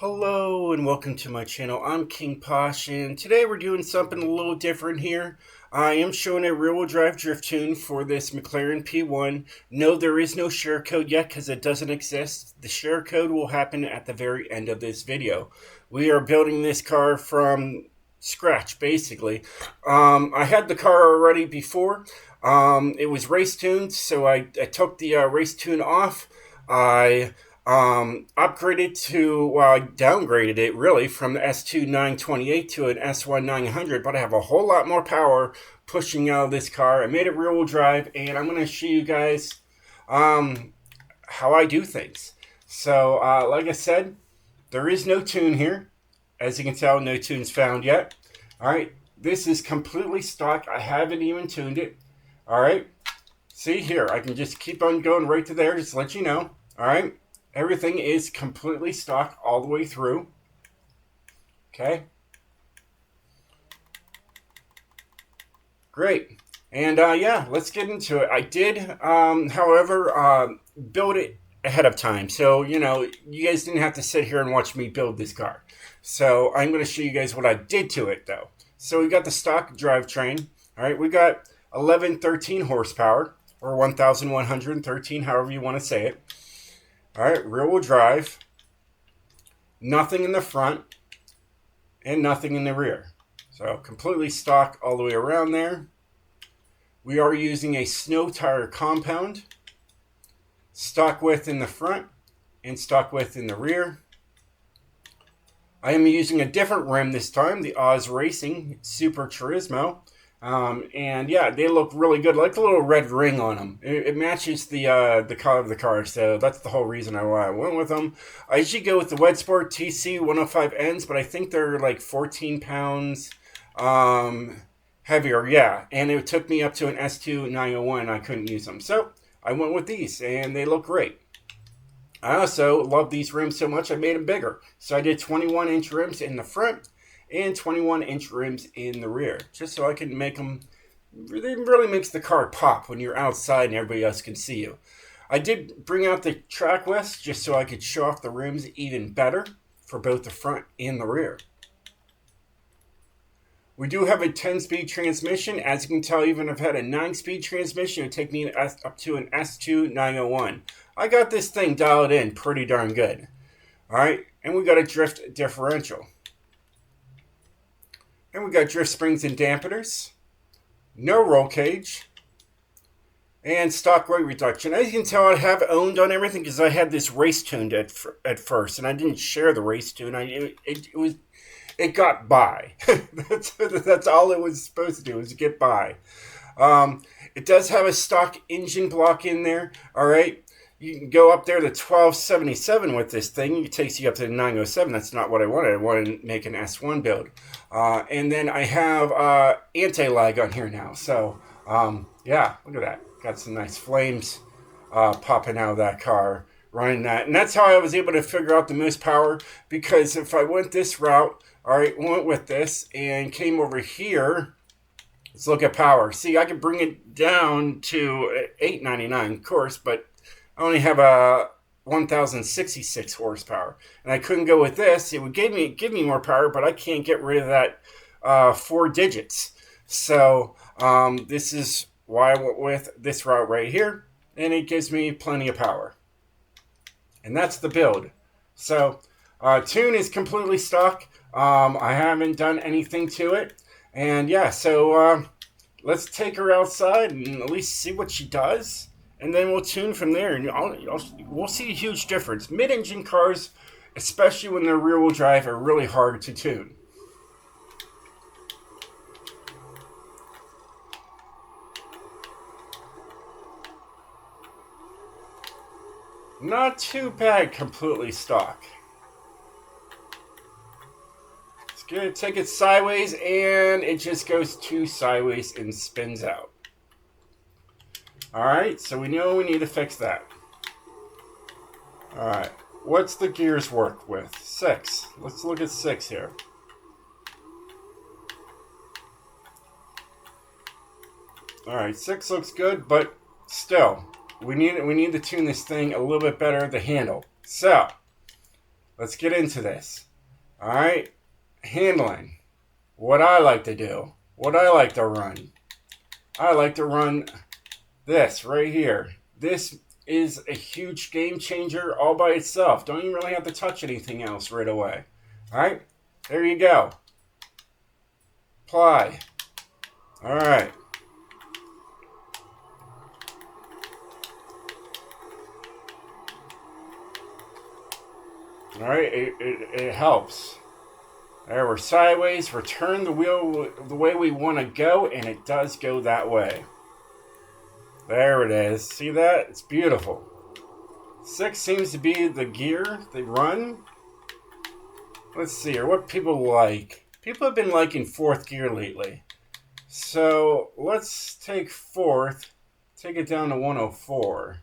Hello and welcome to my channel. I'm King Posh, and today we're doing something a little different here. I am showing a rear-wheel drive drift tune for this McLaren P1. No, there is no share code yet because it doesn't exist. The share code will happen at the very end of this video. We are building this car from scratch, basically. I had the car already before. It was race tuned, so I took the race tune off. I upgraded I downgraded it really from the S2 928 to an S1 900, but I have a whole lot more power pushing out of this car. I made it rear wheel drive, and I'm going to show you guys how I do things. So, like I said, there is no tune here. As you can tell, no tunes found yet. All right, this is completely stock. I haven't even tuned it. All right, see here, I can just keep on going right to there, just to let you know. All right. Everything is completely stock all the way through. Okay. Great. And yeah, let's get into it. I did, however, build it ahead of time. So, you guys didn't have to sit here and watch me build this car. So I'm going to show you guys what I did to it, though. So we got the stock drivetrain. All right, we got 1113 horsepower, or 1113, however you want to say it. All right, rear-wheel drive, nothing in the front, and nothing in the rear. So completely stock all the way around there. We are using a snow tire compound, stock width in the front, and stock width in the rear. I am using a different rim this time, the Oz Racing Super Turismo. And yeah, they look really good, like the little red ring on them. It matches the color of the car, so that's the whole reason why I went with them. I usually go with the Wed Sport TC 105Ns, but I think they're like 14 pounds heavier, yeah. And it took me up to an S2 901, I couldn't use them. So I went with these, and they look great. I also love these rims so much, I made them bigger. So I did 21-inch rims in the front and 21-inch rims in the rear, just so I can make them. It really makes the car pop when you're outside and everybody else can see you. I did bring out the track west just so I could show off the rims even better for both the front and the rear. We do have a 10-speed transmission. As you can tell, even if I had a 9-speed transmission, it would take me up to an S2 901. I got this thing dialed in pretty darn good. All right, and we got a drift differential. And we got drift springs and dampeners, no roll cage, and stock weight reduction. As you can tell, I have owned on everything because I had this race tuned at first, and I didn't share the race tune. It got by. that's all it was supposed to do, was get by. It does have a stock engine block in there. All right. You can go up there to 1277 with this thing. It takes you up to the 907. That's not what I wanted. I wanted to make an S1 build. And then I have anti-lag on here now. So, yeah, look at that. Got some nice flames popping out of that car running that. And that's how I was able to figure out the most power. Because if I went this route, all right, went with this and came over here, let's look at power. See, I could bring it down to 899, of course, but I only have a 1,066 horsepower, and I couldn't go with this. It would give me more power, but I can't get rid of that 4 digits. So this is why I went with this route right here, and it gives me plenty of power. And that's the build. So tune is completely stock. I haven't done anything to it, and yeah. So let's take her outside and at least see what she does. And then we'll tune from there, and we'll see a huge difference. Mid-engine cars, especially when they're rear-wheel drive, are really hard to tune. Not too bad, completely stock. It's gonna take it sideways, and it just goes too sideways and spins out. Alright, so we know we need to fix that. Alright, what's the gears work with? 6. Let's look at 6 here. Alright, 6 looks good, but still, we need to tune this thing a little bit better, the handle. So, let's get into this. All right, handling. What I like to do, what I like to run. I like to run this right here. This is a huge game changer all by itself. Don't even really have to touch anything else right away. All right, there you go. Apply. All right. All right, it helps. There, we're sideways. Return the wheel the way we want to go, and it does go that way. There it is. See that? It's beautiful. 6 seems to be the gear they run. Let's see here. What people like. People have been liking 4th gear lately. So let's take 4th. Take it down to 104.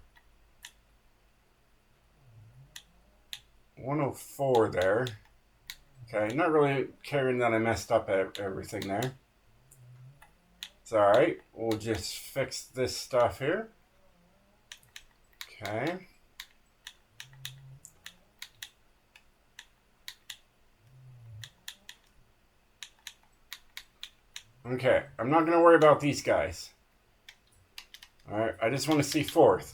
104 there. Okay, not really caring that I messed up everything there. It's alright. We'll just fix this stuff here. Okay. Okay, I'm not going to worry about these guys. Alright, I just want to see 4th.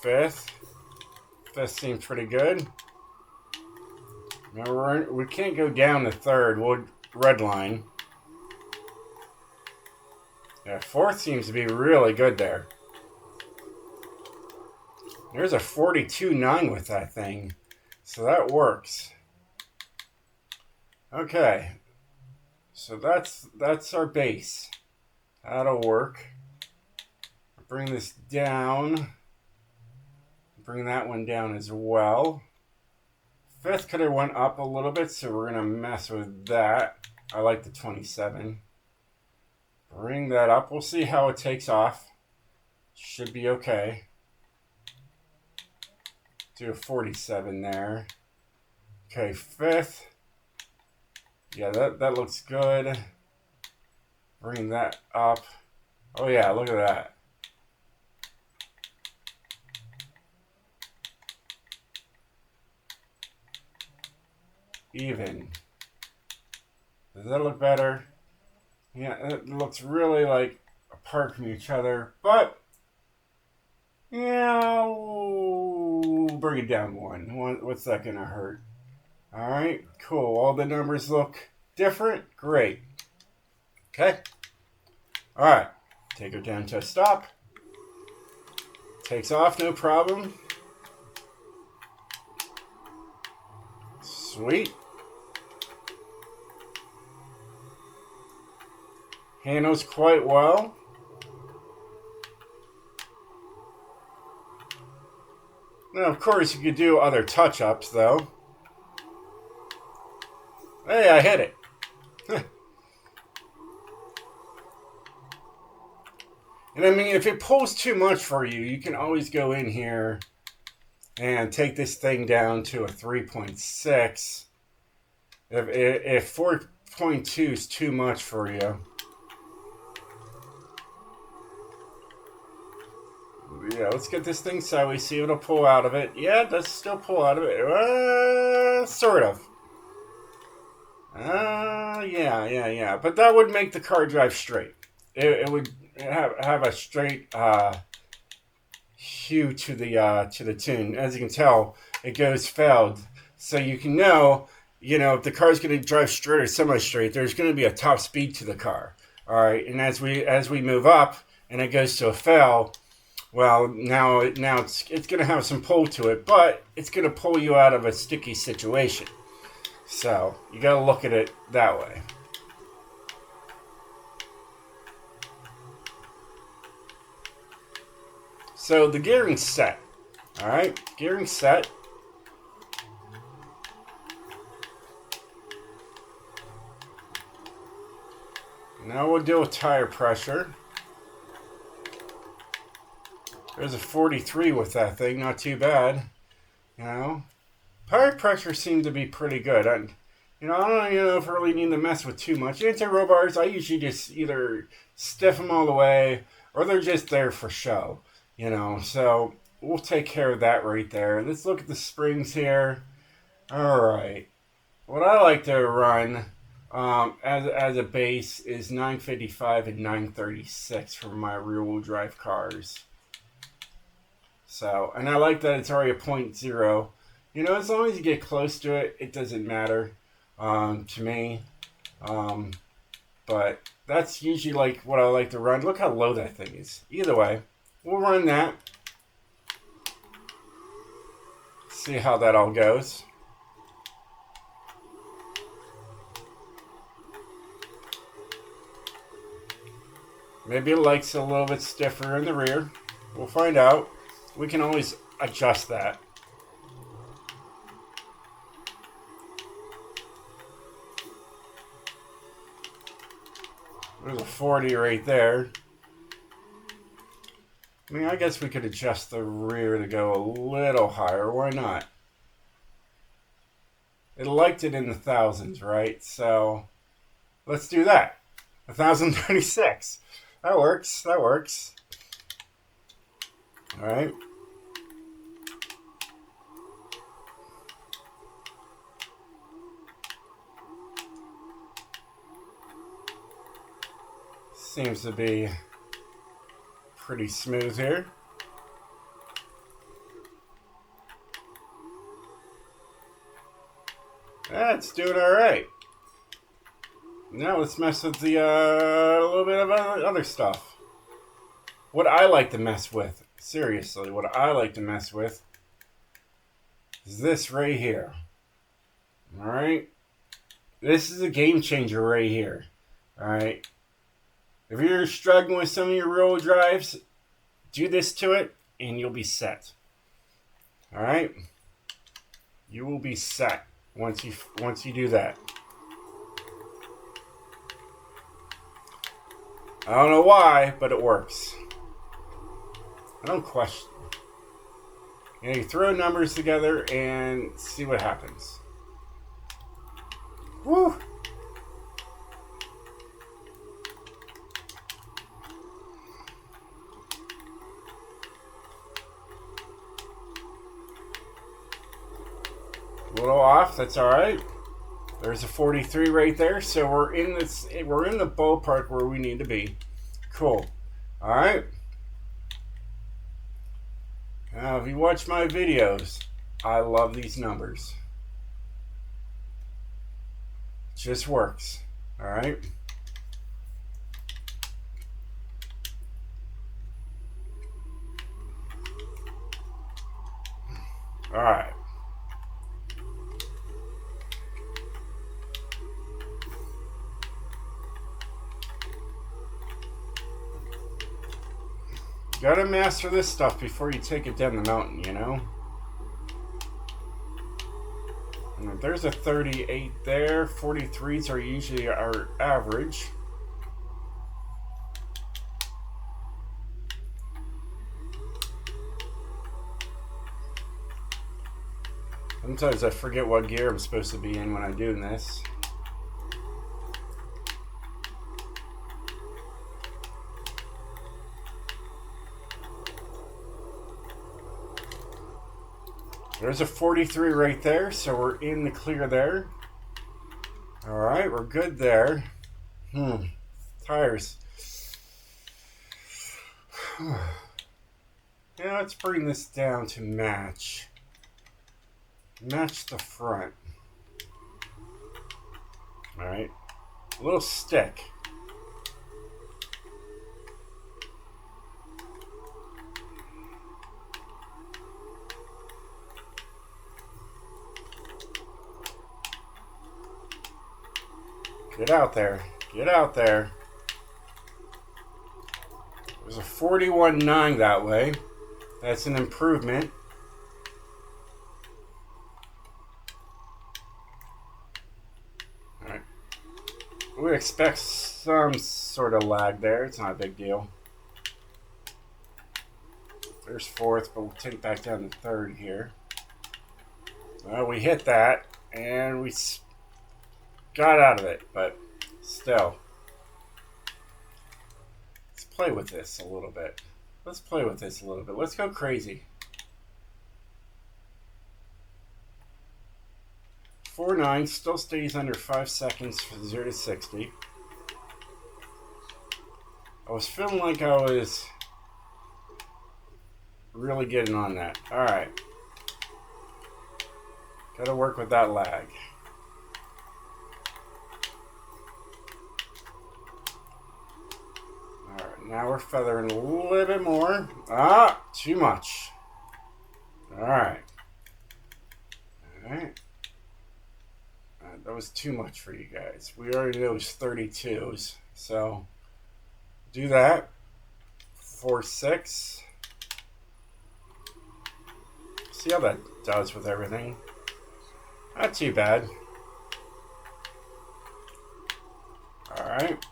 Fifth seems pretty good. Now we can't go down to 3rd. We'll red line. Yeah, 4th seems to be really good there. There's a 42.9 with that thing. So that works. Okay. So that's our base. That'll work. Bring this down. Bring that one down as well. 5th could have went up a little bit, so we're going to mess with that. I like the 27. Bring that up. We'll see how it takes off. Should be okay. Do a 47 there. Okay, 5th. Yeah, that looks good. Bring that up. Oh yeah, look at that. Even. Does that look better? Yeah, it looks really like apart from each other, but yeah, we'll bring it down one. What's that gonna hurt? All right, cool. All the numbers look different. Great. Okay. All right. Take her down to a stop. Takes off, no problem. Sweet. Handles quite well. Now, of course, you could do other touch-ups, though. Hey, I hit it. And I mean, if it pulls too much for you, you can always go in here and take this thing down to a 3.6. If 4.2 is too much for you. Yeah, let's get this thing sideways, see if it'll pull out of it. Yeah, it does still pull out of it. Sort of. Yeah. But that would make the car drive straight. It would have a straight hue to the tune. As you can tell, it goes felled. So you can know, if the car's going to drive straight or semi-straight, there's going to be a top speed to the car. All right, and as we move up and it goes to a fell, well, now it's going to have some pull to it, but it's going to pull you out of a sticky situation. So you got to look at it that way. So the gearing's set. All right, gearing set. Now we'll deal with tire pressure. There's a 43 with that thing, not too bad. You know, tire pressure seemed to be pretty good. I don't even know if I really need to mess with too much. Anti-roll bars, I usually just either stiff them all the way or they're just there for show. So we'll take care of that right there. Let's look at the springs here. All right. What I like to run as a base is 955 and 936 for my rear-wheel drive cars. So, and I like that it's already a 0.0. As long as you get close to it, it doesn't matter to me. But that's usually like what I like to run. Look how low that thing is. Either way, we'll run that. See how that all goes. Maybe it likes a little bit stiffer in the rear. We'll find out. We can always adjust that. There's a 40 right there. I mean, I guess we could adjust the rear to go a little higher. Why not? It liked it in the thousands, right? So let's do that. 1,036. That works. That works. All right. Seems to be pretty smooth here. That's doing all right. Now let's mess with the a little bit of other stuff. What I like to mess with, seriously, what I like to mess with is this right here. All right, this is a game changer right here. All right, if you're struggling with some of your rear-wheel drives, do this to it, and you'll be set. All right, you will be set once you do that. I don't know why, but it works. I don't question. You throw numbers together and see what happens. Woo! A little off, that's all right. There's a 43 right there, so we're in the ballpark where we need to be. Cool. All right. Now, if you watch my videos, I love these numbers. It just works. All right. All right. You gotta master this stuff before you take it down the mountain, you know? And there's a 38 there. 43s are usually our average. Sometimes I forget what gear I'm supposed to be in when I'm doing this. There's a 43 right there, so we're in the clear there. All right, we're good there. Tires. Yeah, let's bring this down to match. Match the front. All right, a little stick. Get out there. Get out there. There's a 41.9 that way. That's an improvement. Alright. We expect some sort of lag there. It's not a big deal. There's fourth, but we'll take back down to third here. Well, we hit that, and we got out of it, but still. Let's play with this a little bit. Let's play with this a little bit. Let's go crazy. 4.9 still stays under 5 seconds for 0 to 60. I was feeling like I was really getting on that. Alright. Gotta work with that lag. Alright, now we're feathering a little bit more. Ah, too much. Alright. Alright. That was too much for you guys. We already know it's 32s. So, do that. 4.6. See how that does with everything. Not too bad. Alright.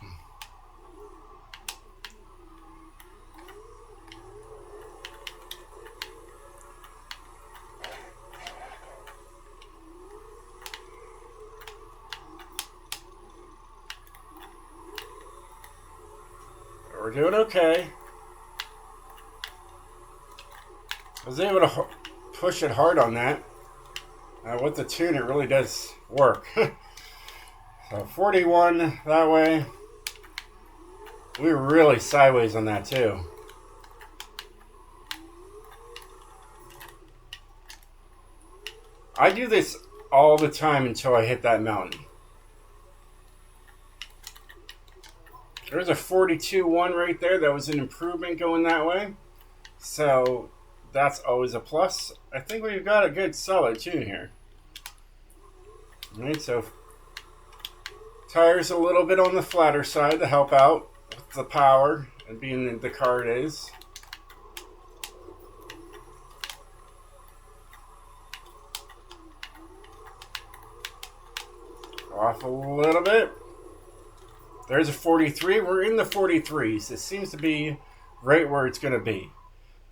We're doing okay. I was able to push it hard on that. With the tune, it really does work. So 41 that way. We were really sideways on that too. I do this all the time until I hit that mountain. There's a 42.1 right there. That was an improvement going that way. So that's always a plus. I think we've got a good solid tune here. All right, so tires a little bit on the flatter side to help out with the power and being the car it is. Off a little bit. There's a 43. We're in the 43s. It seems to be right where it's going to be.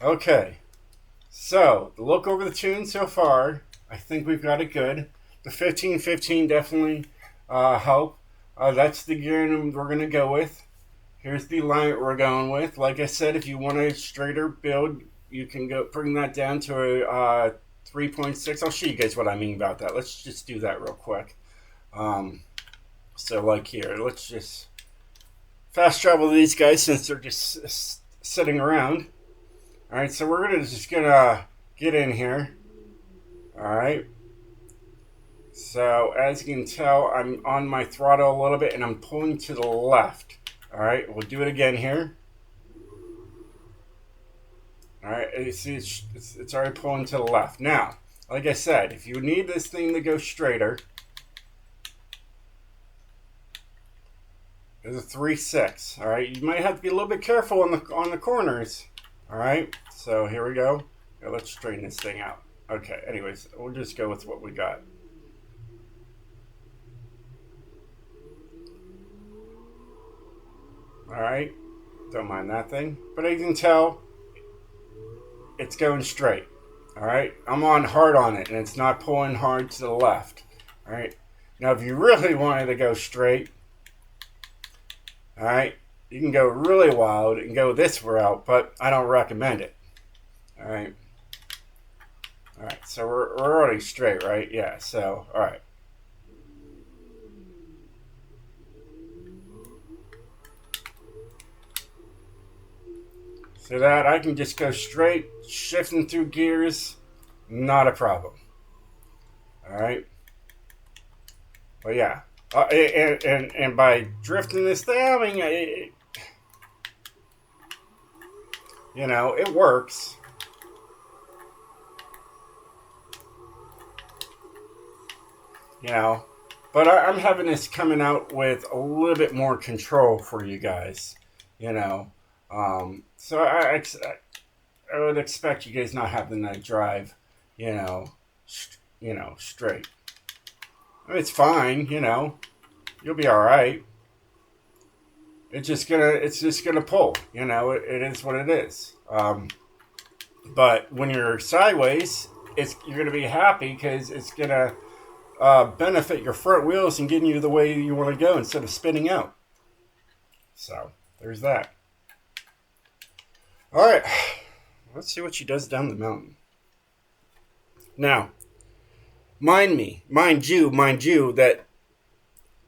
Okay. So, the look over the tune so far, I think we've got it good. The 15-15 definitely help. That's the gear we're going to go with. Here's the alignment we're going with. Like I said, if you want a straighter build, you can go bring that down to a 3.6. I'll show you guys what I mean about that. Let's just do that real quick. So like here, let's just fast travel these guys since they're just sitting around. All right, so we're just gonna get in here. All right. So as you can tell, I'm on my throttle a little bit and I'm pulling to the left. All right, we'll do it again here. All right, you see it's already pulling to the left. Now, like I said, if you need this thing to go straighter, there's a 3.6. All right, you might have to be a little bit careful on the corners. All right, so here we go. Now let's straighten this thing out. Okay, anyways, we'll just go with what we got. All right, don't mind that thing. But as you can tell, it's going straight. All right, I'm on hard on it, and it's not pulling hard to the left. All right, now if you really wanted to go straight, all right, you can go really wild and go this route, but I don't recommend it. All right. All right, so we're already straight, right? Yeah, so, all right. So that I can just go straight, shifting through gears, not a problem. All right. But yeah. And by drifting this thing, I mean, you know, it works. You know, but I'm having this coming out with a little bit more control for you guys. You know, so I would expect you guys not having that drive, you know, straight. I mean, it's fine, you know. You'll be all right. It's just gonna pull. You know, it is what it is. But when you're sideways, you're going to be happy because it's going to benefit your front wheels and getting you the way you want to go instead of spinning out. So there's that. All right, let's see what she does down the mountain. Now, mind you, that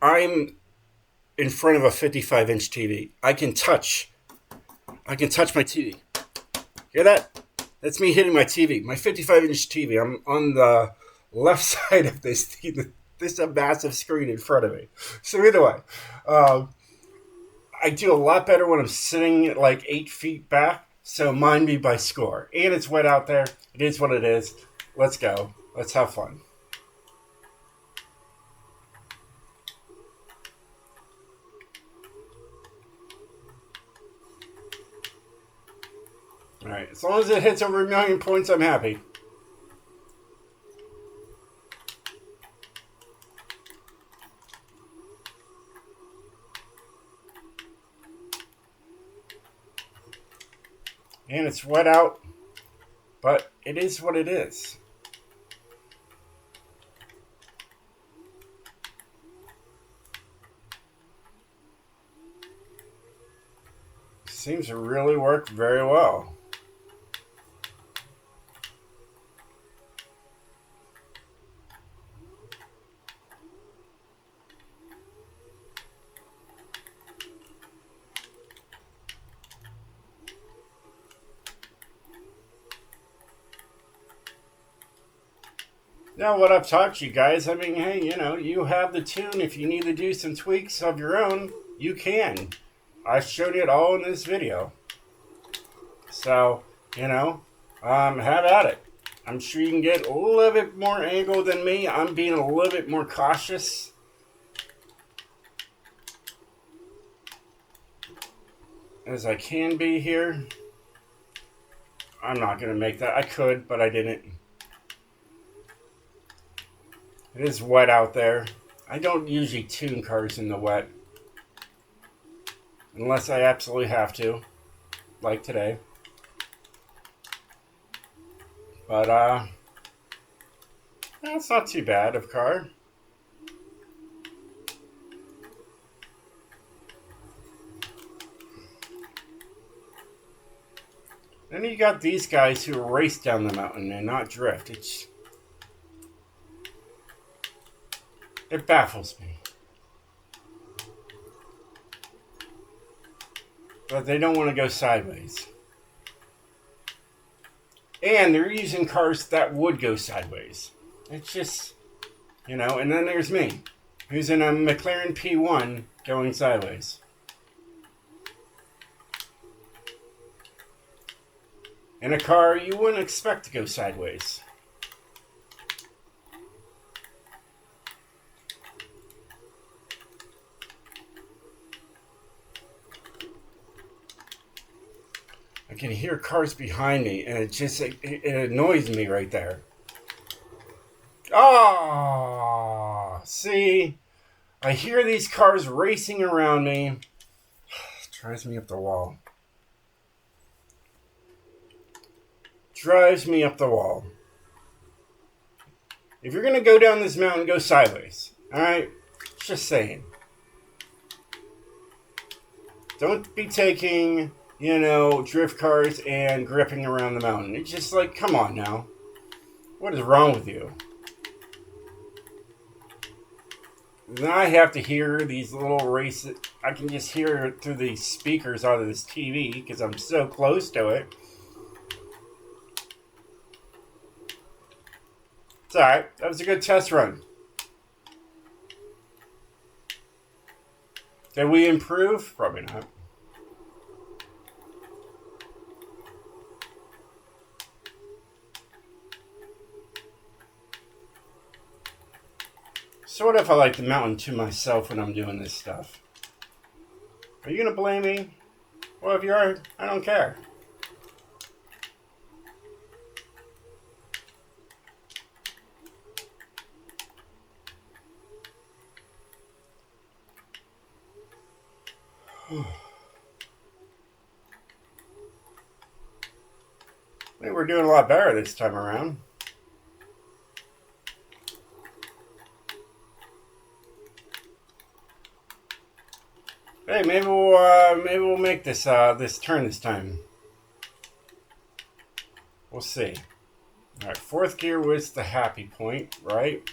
I'm in front of a 55-inch TV. I can touch my TV. Hear that? That's me hitting my TV, my 55-inch TV. I'm on the left side of this TV. This is a massive screen in front of me. So either way, I do a lot better when I'm sitting like 8 feet back. So mind me by score. And it's wet out there. It is what it is. Let's go. Let's have fun. All right. As long as it hits over 1,000,000 points, I'm happy. And it's wet out, but it is what it is. Seems to really work very well. Now, what I've taught you guys, I mean, hey, you have the tune. If you need to do some tweaks of your own, you can. I showed it all in this video. So, have at it. I'm sure you can get a little bit more angle than me. I'm being a little bit more cautious. As I can be here. I'm not going to make that. I could, but I didn't. It is wet out there. I don't usually tune cars in the wet. Unless I absolutely have to. Like today. But, it's not too bad of a car. Then you got these guys who race down the mountain and not drift. It baffles me. But they don't want to go sideways. And they're using cars that would go sideways. It's just, and then there's me, who's in a Mclaren P1 going sideways. In a car you wouldn't expect to go sideways. I can hear cars behind me, and it annoys me right there. Oh, see? I hear these cars racing around me. It drives me up the wall. Drives me up the wall. If you're going to go down this mountain, go sideways. Alright? Just saying. Don't be taking, drift cars and gripping around the mountain. It's just like, come on now. What is wrong with you? Then I have to hear these little races. I can just hear it through the speakers out of this TV because I'm so close to it. It's alright. That was a good test run. Did we improve? Probably not. So what if I like the mountain to myself when I'm doing this stuff? Are you going to blame me? Well, if you are, I don't care. I think we're doing a lot better this time around. Hey, maybe we'll make this this turn this time. We'll see. All right, fourth gear was the happy point, right?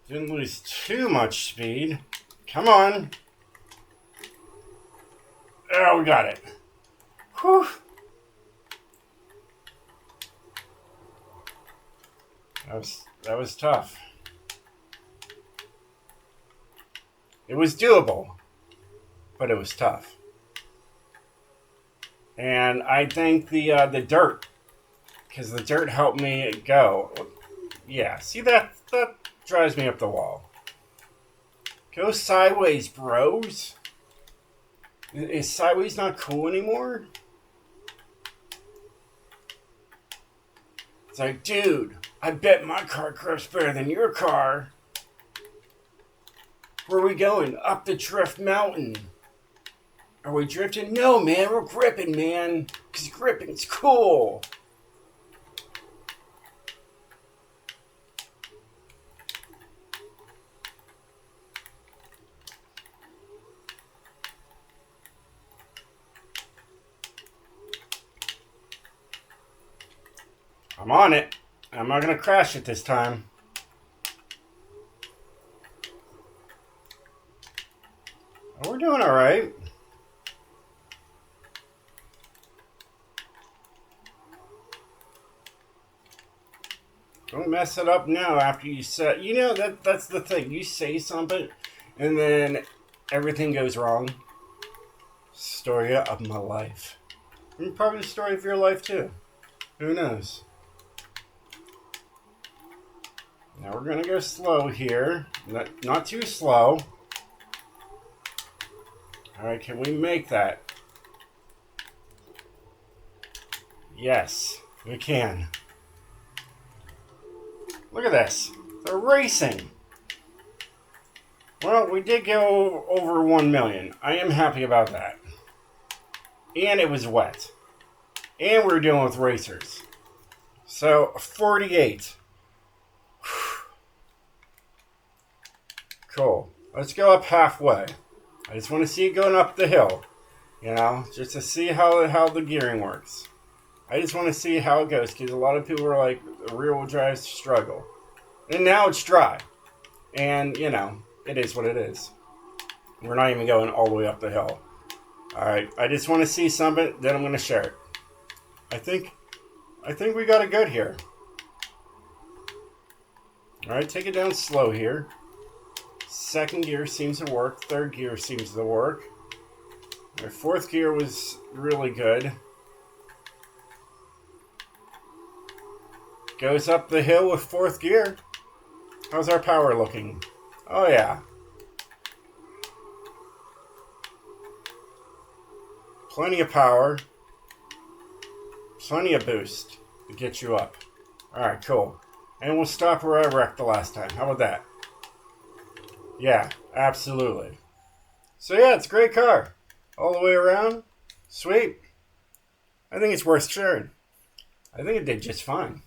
Didn't lose too much speed. Come on. Oh, we got it. Whew. That was tough. It was doable, but it was tough. And I think the dirt, because the dirt helped me go. Yeah, see that drives me up the wall. Go sideways, bros. Is sideways not cool anymore? It's like, dude, I bet my car grips better than your car. Where are we going? Up the drift mountain. Are we drifting? No, man, we're gripping, man. Because gripping's cool. I'm on it. I'm not going to crash it this time. Oh, we're doing all right. Don't mess it up now after you say, you know, that's the thing. You say something and then everything goes wrong. Story of my life. And probably the story of your life too. Who knows? Now we're going to go slow here. Not too slow. All right, can we make that? Yes, we can. Look at this. They're racing. Well, we did go over 1 million. I am happy about that. And it was wet. And we were dealing with racers. So, 48. Cool. Let's go up halfway. I just want to see it going up the hill. You know, just to see how the gearing works. I just want to see how it goes, because a lot of people are like, rear-wheel drives struggle. And now it's dry. And, you know, it is what it is. We're not even going all the way up the hill. Alright, I just want to see something, then I'm going to share it. I think we got it good here. Alright, take it down slow here. Second gear seems to work. Third gear seems to work. Our fourth gear was really good. Goes up the hill with fourth gear. How's our power looking? Oh yeah. Plenty of power. Plenty of boost to get you up. Alright, cool. And we'll stop where I wrecked the last time. How about that? Yeah, absolutely. So yeah, it's a great car. All the way around. Sweet. I think it's worth sharing. I think it did just fine.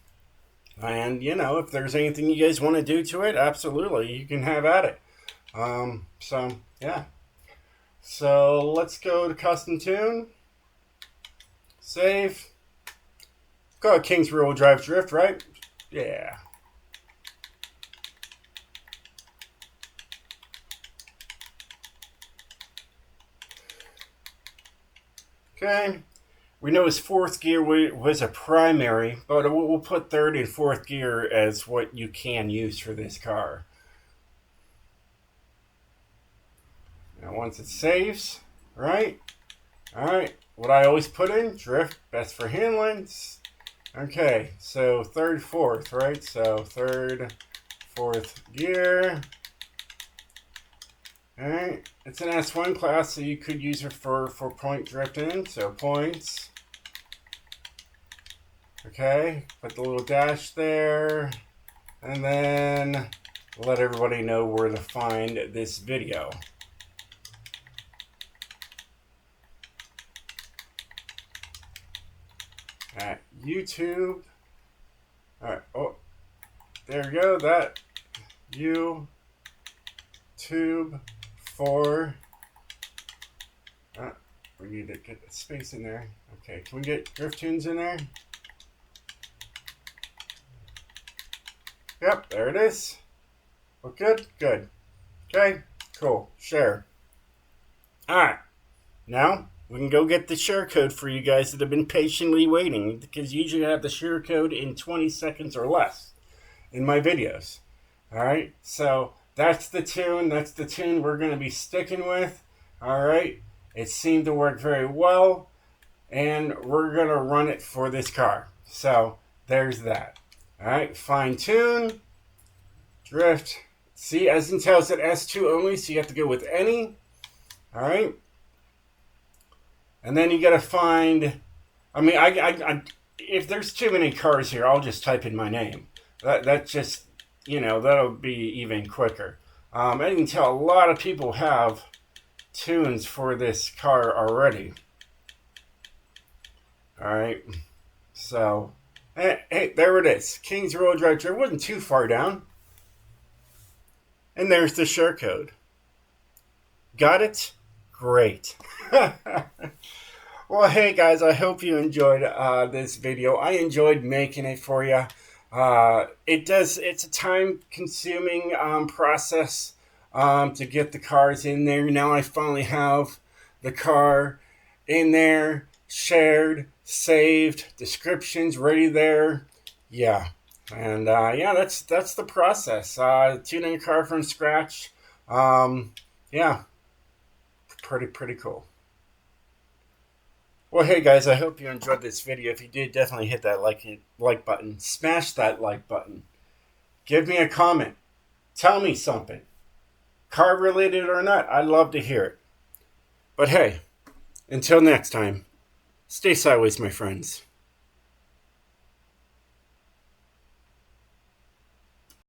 And, you know, if there's anything you guys want to do to it, absolutely, you can have at it. So, yeah. So, let's go to custom tune. Save. Go King's rear-wheel drive drift, right? Yeah. Okay. We know his fourth gear was a primary, but we'll put third and fourth gear as what you can use for this car. Now once it saves, right? Alright, what I always put in, drift, best for handling. Okay, so third, fourth, right? So third, fourth gear. Alright, it's an S1 class, so you could use it for point drifting, so points. Okay, put the little dash there, and then let everybody know where to find this video. At YouTube. Alright, oh, there we go, that. YouTube for... we need to get the space in there. Okay, can we get Drift Tunes in there? Yep, there it is. Look good? Good. Okay, cool. Share. Alright, now we can go get the share code for you guys that have been patiently waiting, because usually I have the share code in 20 seconds or less in my videos. Alright, so that's the tune. That's the tune we're going to be sticking with. Alright, it seemed to work very well, and we're going to run it for this car. So there's that. Alright, fine tune, drift. See, as it tells it S2 only, so you have to go with any. Alright. And then you got to find, I mean, I if there's too many cars here, I'll just type in my name. That just, you know, that'll be even quicker. I can tell a lot of people have tunes for this car already. Alright. So, hey, there it is. Kings Road Drive. It wasn't too far down. And there's the share code. Got it? Great. Well, hey guys, I hope you enjoyed this video. I enjoyed making it for you. It's a time-consuming process to get the cars in there. Now I finally have the car in there, shared, saved, descriptions ready there. Yeah, and yeah, that's the process. Tuning a car from scratch. Yeah, pretty cool. Well, hey guys, I hope you enjoyed this video. If you did, definitely hit that like button. Smash that like button. Give me a comment. Tell me something. Car related or not, I'd love to hear it. But hey, until next time, stay sideways, my friends.